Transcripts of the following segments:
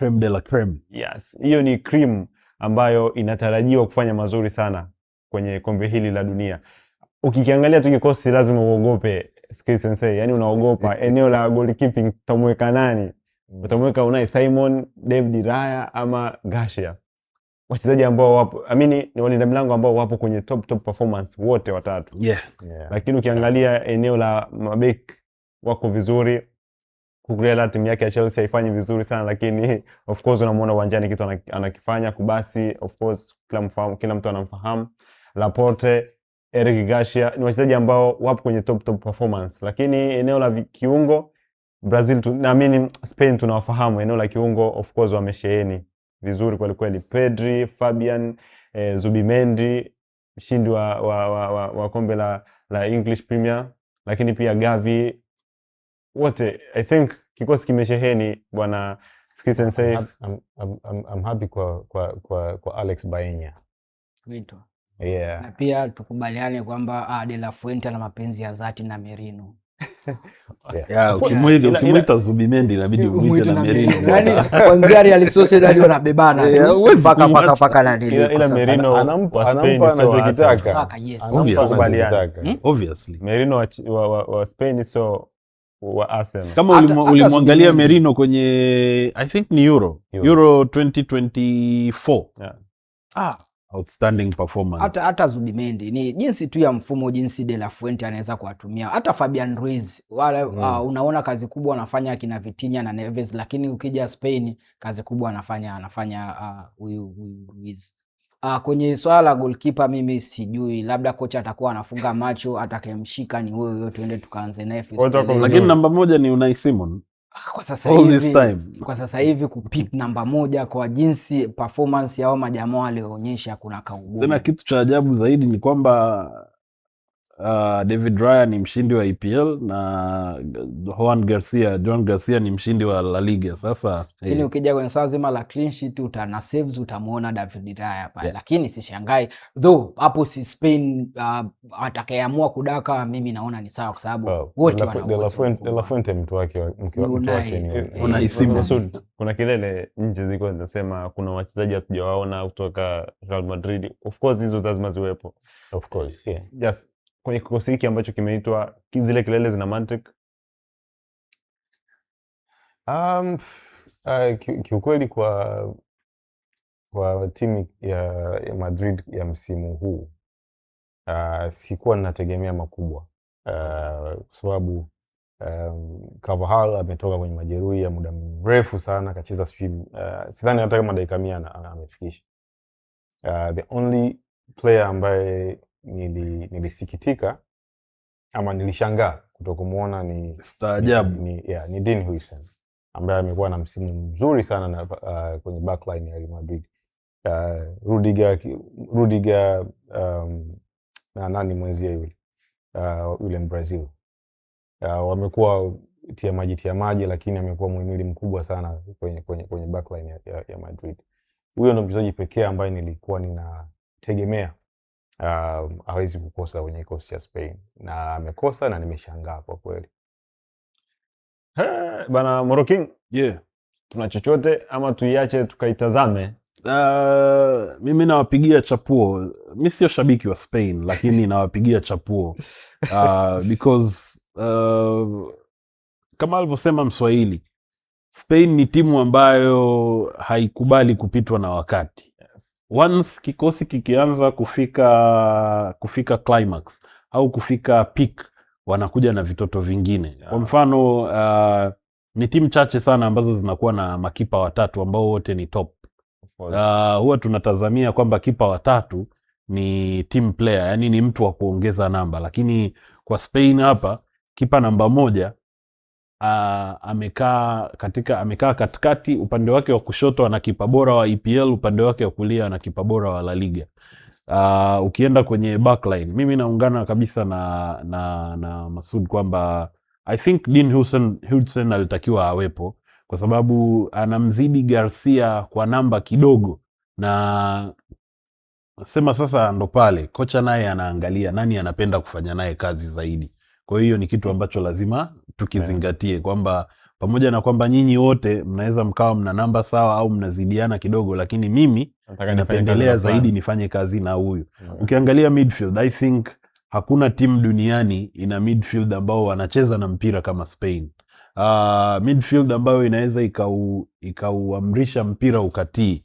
creme de la creme. Yes, hiyo ni cream ambayo inatarajiwa kufanya mazuri sana kwenye kombe hili la dunia. Ukikiangalia tu kikosi lazima uogope Ski Sensei, yani unaogopa eneo la goalkeeping utamweka nani? Utamweka Unai Simon, David Raya ama Garcia. Wachezaji ambao wapo, ni walinda mlango ambao wapo kwenye top performance wote watatu. Yeah. Lakini ukiangalia eneo la mabeki wako vizuri. Kukulela timu yake ya Chelsea haifanyi vizuri sana, lakini of course unamuona uwanjani kitu anakifanya. Kubasi of course kila mtu anamfahamu. Laporte, Eric Garcia ni wachezaji ambao wapo kwenye top performance. Lakini eneo la kiungo Brazil naamini Spain tunawafahamu, eneo la kiungo of course wamesheheni vizuri kweli. Pedri, Fabian, Zubimendi, mshindi wa kombe la English Premier, lakini pia Gavi, wote I think kikosi kimesheheni bwana Ski Sensei. I'm happy kwa Alex Baena. Wito. Yeah. Na pia tukubaliane kwamba De La Fuente na mapenzi ya dhati na Merino. Ukimwita Zubimendi inabidi umwite na Merino. Yaani kuanzia Real Sociedad wanabebana mpaka na nini. Ila Merino anampa anachokitaka. Yes. Obviously. Merino wa Spain so wa Arsenal. Kama ulimwangalia Merino kwenye I think ni Euro 2024. Yeah. Outstanding performance. Hata Zubimendi ni jinsi tu ya mfumo, jinsi De La Fuente anaweza kuwatumia. Hata Fabian Ruiz wale unaona kazi kubwa anafanya kina Vitinha na Neves, lakini ukija Spain kazi kubwa anafanya huyu Ruiz. Kwenye swala la goalkeeper mimi sijui, labda kocha atakuwa anafunga macho, atakayemshika ni wewe yote, tuende tukaanze naye. Lakini namba 1 ni Unai Simon. Kwa sasa hivi kupick namba 1 kwa jinsi performance yao majamaa walioonyesha kuna kaugumu. Tena kitu cha ajabu zaidi ni kwamba David Raya ni mshindi wa EPL na Joan Garcia ni mshindi wa La Liga. Sasa lakini ukija kwenye swala zima la clean sheet na saves utamuona David Raya pale. Lakini sishangai though hapo si Spain atakayeamua kudaka, mimi naona ni sawa kwa sababu wote De La Fuente mtu wake ni Unai Simon. Kuna kilele nje ziko zinasema kuna wachezaji hatujawaona kutoka Real Madrid. Of course hizo lazima ziwepo. Of course, yeah. Yes. Kwenye kikosi hiki ambacho kimeitwa zile kilele zina mantiki? Kiukweli kwa timu ya Madrid ya msimu huu sikuwa ninategemea makubwa kwa sababu Carvajal ametoka kwenye majeruhi ya muda mrefu sana, kacheza sidhani hata kama dakika 100 amefikisha. The only player ambaye nilisikitika ama nilishangaa kutokumuona ni staajabu ni Dean Huijsen ambaye amekuwa na msimu mzuri sana na kwenye backline ya Real Madrid. Rudiger na nani mwenzie yule Brazil wamekuwa tia maji lakini amekuwa muhimili mkubwa sana kwenye backline ya Madrid. Huyo ndo mchezaji pekee ambaye nilikuwa ninategemea hawezi kukosa kwenye kikosi cha Spain, na amekosa na nimeshangaa kwa kweli. Bana Moro King, tuna chochote ama tuiache tukaitazame? Mimi nawapigia chapuo. Mimi sio shabiki wa Spain lakini nawapigia chapuo because kama alivyosema Mswahili, Spain ni timu ambayo haikubali kupitwa na wakati. Once kikosi kikianza kufika climax au kufika peak, wanakuja na vitoto vingine. Kwa mfano ni timu chache sana ambazo zinakuwa na makipa watatu ambao wote ni top. Huwa tunatazamia kwamba kipa watatu ni team player, yani ni mtu wa kuongeza namba, lakini kwa Spain hapa kipa namba 1 amekaa katikati, upande wake wa kushoto ana kipa bora wa EPL, upande wake wa kulia ana kipa bora wa La Liga. Ukienda kwenye backline, mimi naungana kabisa na Masud kwamba I think Dean Huijsen alitakiwa awepo kwa sababu anamzidi Garcia kwa namba kidogo, na sema sasa ndo pale kocha naye anaangalia nani anapenda kufanya naye kazi zaidi. Kwa hiyo ni kitu ambacho lazima tukizingatie kwamba pamoja na kwamba nyinyi wote mnaweza mkawa mna namba sawa au mnazidiana kidogo, lakini mimi napendelea zaidi nifanye kazi na huyu. Ukiangalia midfield, I think hakuna timu duniani ina midfield ambao wanacheza na mpira kama Spain. Midfield ambayo inaweza ikauamrisha mpira ukatii.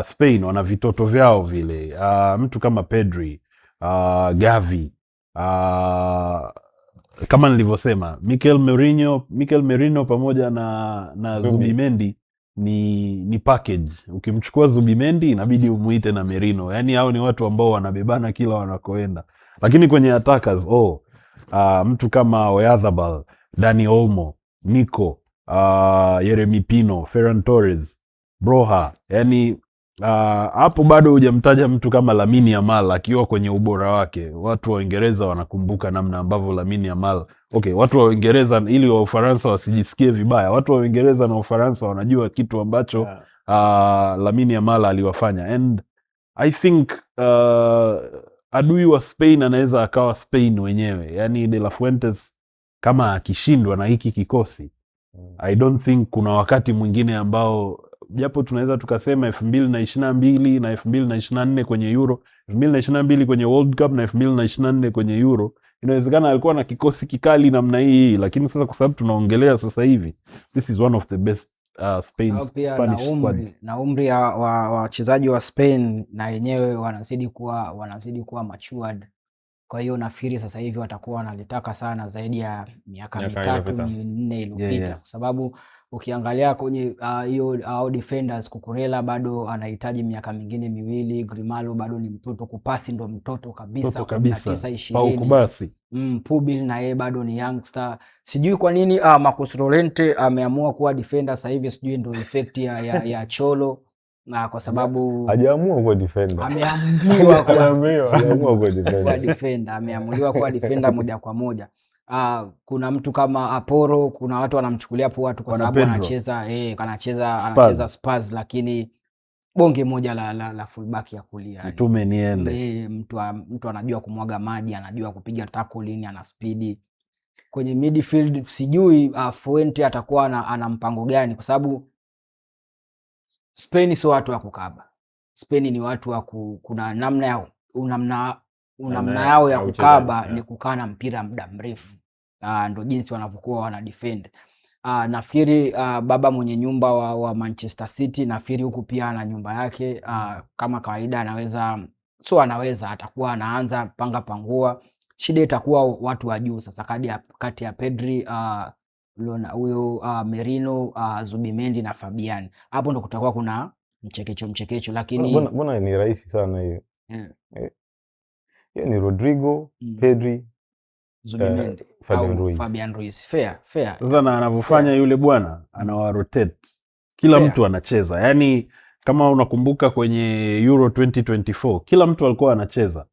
Spain wana vitoto vyao vile. Mtu kama Pedri, Gavi, kama nilivyosema Mikel Merino pamoja na Zubimendi ni package. Ukimchukua Zubimendi inabidi umuite na Merino. Yani hao ni watu ambao wanabebana kila wanakoenda. Lakini kwenye attackers mtu kama Oyarzabal, Dani Olmo, Nico, Yeremy Pino, Ferran Torres, Broha, yani hapo bado hujamtaja mtu kama Lamine Yamal akiwa kwenye ubora wake. Watu wa Uingereza wanakumbuka namna ambavyo Lamine Yamal, watu wa Uingereza, ili wa Ufaransa wasijisikie vibaya, watu wa Uingereza na Ufaransa wanajua kitu ambacho Lamine Yamal aliwafanya. And I think adui wa Spain anaweza akawa Spain wenyewe. Yani De La Fuentes kama akishindwa na hiki kikosi, I don't think kuna wakati mwingine ambao, japo tunaweza tukasema 2022 na 2024 kwenye Euro, 2022 kwenye World Cup na 2024 kwenye Euro, inawezekana alikuwa na kikosi kikali namna hii, lakini sasa kwa sababu tunaongelea sasa hivi, this is one of the best Spanish squads. Na umri wa wachezaji wa Spain na yenyewe wanazidi kuwa matured. Kwa hiyo nafikiri sasa hivi watakuwa wanalitaka sana zaidi ya miaka 3-4 iliyopita, kwa sababu ukiangalia kwenye hiyo defenders, Cucurella bado anahitaji miaka mingine 2, Grimaldo bado ni mtoto, kupasi ndo mtoto kabisa 19-20. Pubil na yeye bado ni youngster. Sijui kwa nini Marcos Llorente ameamua kuwa defender sasa hivi, sijui ndo effect ya Cholo, na kwa sababu hajaamua kuwa defender. Ameamuliwa kuwa defender. Ameamuliwa kuwa defender moja kwa moja. Kuna mtu kama Aporo, kuna watu wanamchukulia poa tu kwa sababu anacheza Spurs, lakini bonge moja la fullback ya kulia. Mtume niende. Mtu anajua kumwaga maji, anajua kupiga tackling, ana speed. Kwenye midfield sijui Fuente atakuwa ana mpango gani, kwa sababu Spain sio watu wa kukaba. Spain ni watu wa kuna namna yao ya kukaba, ni kukaa na mpira muda mrefu. Ndo jinsi wanavyokuwa wana defend. Nafikiri baba mwenye nyumba wa Manchester City, nafikiri huku pia ana nyumba yake. Kama kawaida atakuwa anaanza panga pangua. Shida itakuwa watu wa juu sasa, kati ya Pedri, huyo Merino, Zubimendi na Fabian. Hapo ndo kutakuwa kuna mchekecho, lakini mbona ni rahisi sana hiyo. Hiyo ni Rodrigo, Pedri, Zubimendi, Fabian Ruiz. Fair. Sasa na anavyofanya yule bwana, anawarotate. Kila mtu anacheza. Yani kama unakumbuka kwenye Euro 2024, kila mtu alikuwa anacheza.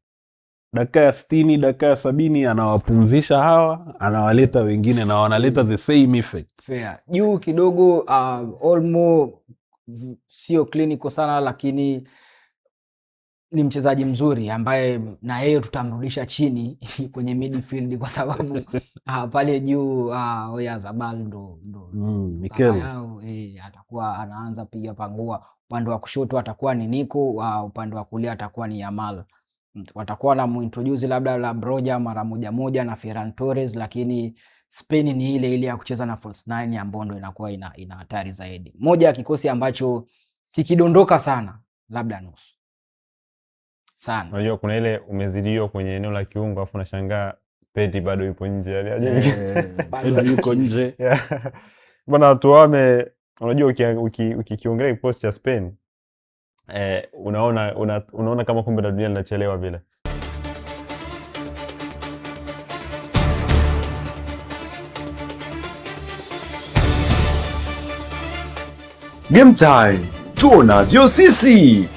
Dakika ya 60, dakika ya 70 anawapumzisha hawa, anawaleta wengine na wanaleta the same effect. Fair. Juu kidogo Olmo sio clinical sana, lakini ni mchezaji mzuri ambaye na yeye tutamrudisha chini kwenye midfield, kwa sababu pale juu Oyarzabal ndo Mikel atakuwa anaanza piga pangua. Upande wa kushoto atakuwa ni Nico, upande wa kulia atakuwa ni Yamal. Watakuwa na muintroduce labda la Broja mara moja na Ferran Torres, lakini Spain ni ile ya kucheza na false 9 ya Mbondo, inakuwa ina hatari zaidi. Moja ya kikosi ambacho kikidondoka sana labda nusu sana. Unajua kuna ile umezidiwa kwenye eneo la kiungo afu unashangaa Pedri bado yupo nje, yani Pedri yuko nje. Bwana watu wame, unajua ukiongelea kikosi cha Spain unaona kama kombe la dunia linachelewa vile. Game time, tunavyo sisi.